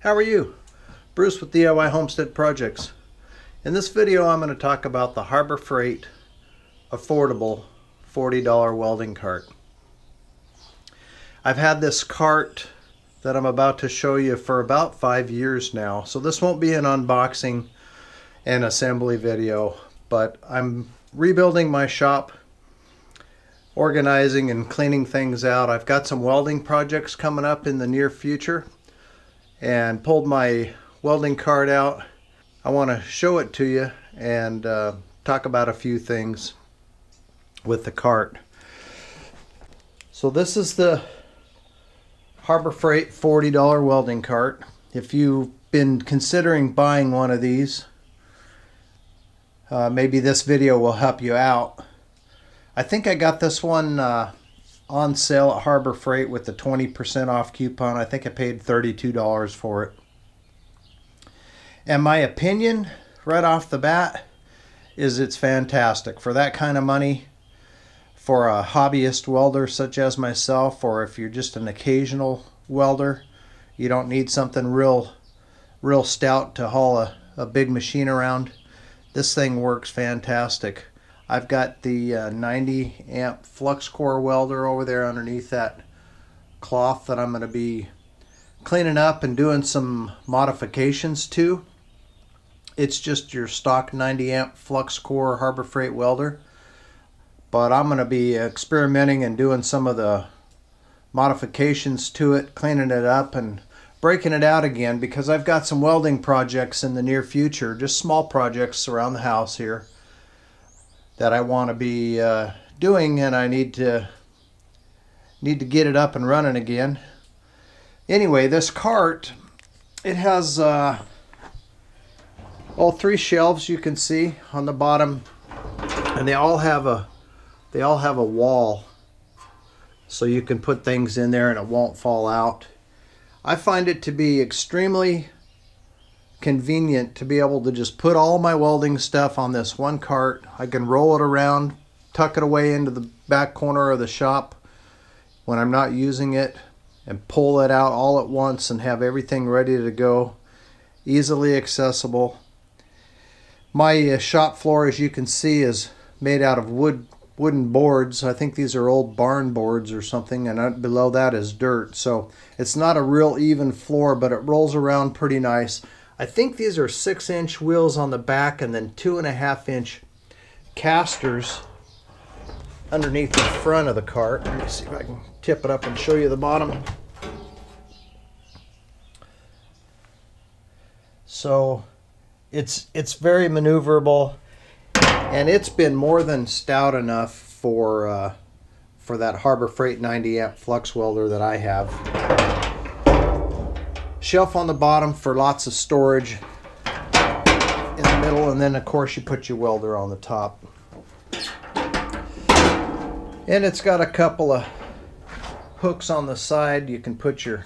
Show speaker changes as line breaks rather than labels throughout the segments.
How are you? Bruce with DIY Homestead Projects. In this video I'm going to talk about the Harbor Freight affordable $40 welding cart. I've had this cart that I'm about to show you for about 5 years now, so this won't be an unboxing and assembly video, but I'm rebuilding my shop, organizing and cleaning things out. I've got some welding projects coming up in the near future and pulled my welding cart out. I want to show it to you and talk about a few things with the cart. So this is the Harbor Freight $40 welding cart. If you've been considering buying one of these, maybe this video will help you out. I think I got this one on sale at Harbor Freight with the 20% off coupon. I think I paid $32 for it. And my opinion right off the bat is it's fantastic. For that kind of money, for a hobbyist welder such as myself, or if you're just an occasional welder, you don't need something real stout to haul a big machine around. This thing works fantastic. I've got the 90 amp flux core welder over there underneath that cloth that I'm going to be cleaning up and doing some modifications to. It's just your stock 90 amp flux core Harbor Freight welder, but I'm going to be experimenting and doing some of the modifications to it, cleaning it up and breaking it out again, because I've got some welding projects in the near future, just small projects around the house here that I want to be doing, and I need to get it up and running again. Anyway, this cart, it has all 3 shelves you can see on the bottom, and they all have a wall, so you can put things in there and it won't fall out. I find it to be extremely convenient to be able to just put all my welding stuff on this one cart. I can roll it around, tuck it away into the back corner of the shop when I'm not using it, and pull it out all at once and have everything ready to go, easily accessible. My shop floor, as you can see, is made out of wooden boards. I think these are old barn boards or something, and below that is dirt, so it's not a real even floor, but it rolls around pretty nice. I think these are 6-inch wheels on the back and then 2.5-inch casters underneath the front of the cart. Let me see if I can tip it up and show you the bottom. So it's very maneuverable, and it's been more than stout enough for that Harbor Freight 90 amp flux welder that I have. Shelf on the bottom for lots of storage in the middle, and then of course you put your welder on the top. And it's got a couple of hooks on the side. You can put your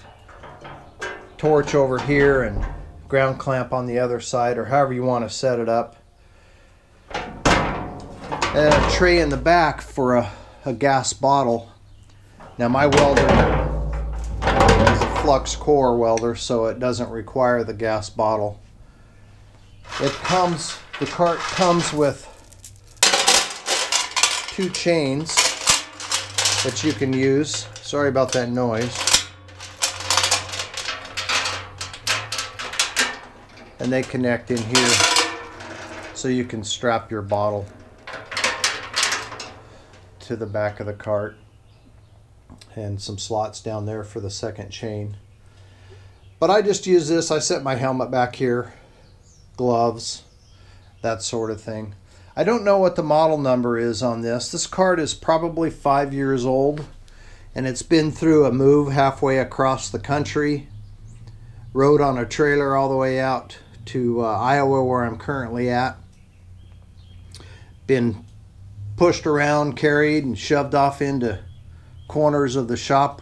torch over here and ground clamp on the other side, or however you want to set it up. And a tray in the back for a gas bottle. Now my welder is a flux core welder, so it doesn't require the gas bottle. The cart comes with 2 chains that you can use. Sorry about that noise. And they connect in here so you can strap your bottle to the back of the cart, and some slots down there for the second chain. But I just use this. I set my helmet back here, gloves, that sort of thing. I don't know what the model number is on this. This cart is probably 5 years old, and it's been through a move halfway across the country, rode on a trailer all the way out to Iowa, where I'm currently at. Been pushed around, carried, and shoved off into corners of the shop.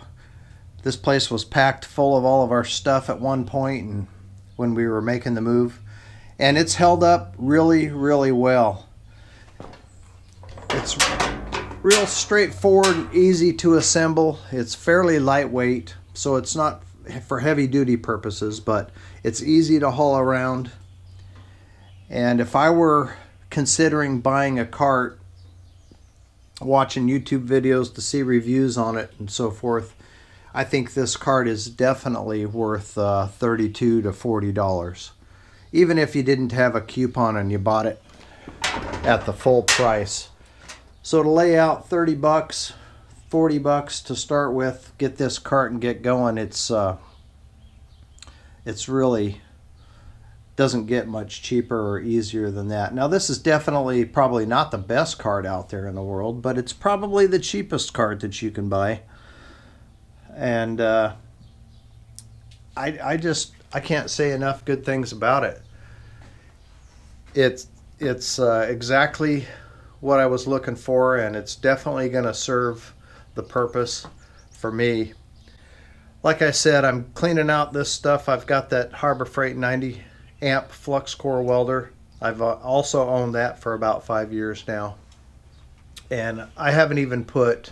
This place was packed full of all of our stuff at one point, and when we were making the move, and it's held up really well. It's real straightforward and easy to assemble. It's fairly lightweight, so it's not for heavy duty purposes, but it's easy to haul around. And if I were considering buying a cart, watching YouTube videos to see reviews on it and so forth, I think this cart is definitely worth $32 to $40. Even if you didn't have a coupon and you bought it at the full price. So to lay out 30 bucks, 40 bucks to start with, get this cart and get going, it's really doesn't get much cheaper or easier than that. Now this is definitely probably not the best cart out there in the world, but it's probably the cheapest cart that you can buy. And I can't say enough good things about it. It's exactly what I was looking for, and it's definitely going to serve the purpose for me. Like I said, I'm cleaning out this stuff. I've got that Harbor Freight 90 amp flux core welder. I've also owned that for about 5 years now, and I haven't even put,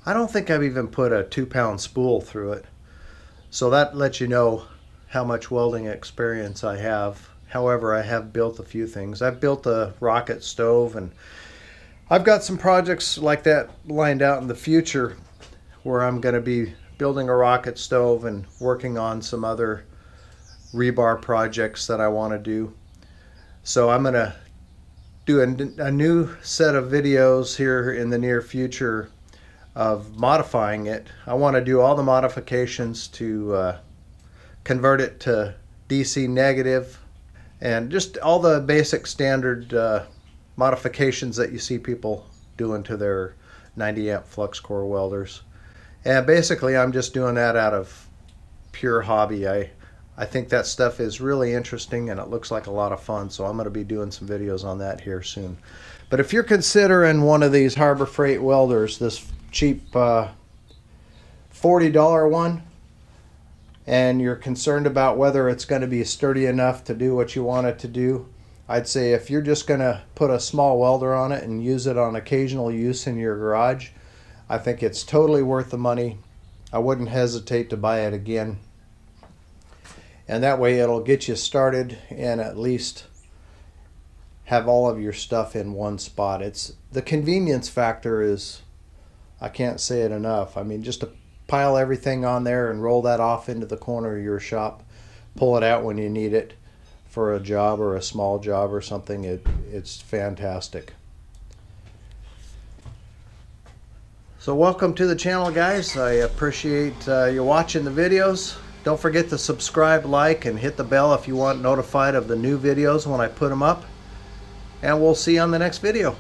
I don't think I've even put a 2-pound spool through it. So that lets you know how much welding experience I have. However, I have built a few things. I've built a rocket stove, and I've got some projects like that lined out in the future where I'm going to be building a rocket stove and working on some other rebar projects that I want to do. So I'm going to do a new set of videos here in the near future of modifying it. I want to do all the modifications to convert it to DC negative, and just all the basic standard modifications that you see people doing to their 90 amp flux core welders. And basically I'm just doing that out of pure hobby. I think that stuff is really interesting and it looks like a lot of fun, so I'm going to be doing some videos on that here soon. But if you're considering one of these Harbor Freight welders, this cheap $40 one, and you're concerned about whether it's going to be sturdy enough to do what you want it to do, I'd say if you're just going to put a small welder on it and use it on occasional use in your garage, I think it's totally worth the money. I wouldn't hesitate to buy it again. And that way it'll get you started and at least have all of your stuff in one spot. It's the convenience factor is, I can't say it enough. I mean, just to pile everything on there and roll that off into the corner of your shop, pull it out when you need it for a job or a small job or something, it's fantastic. So welcome to the channel, guys. I appreciate you watching the videos. Don't forget to subscribe, like, and hit the bell if you want notified of the new videos when I put them up. And we'll see you on the next video.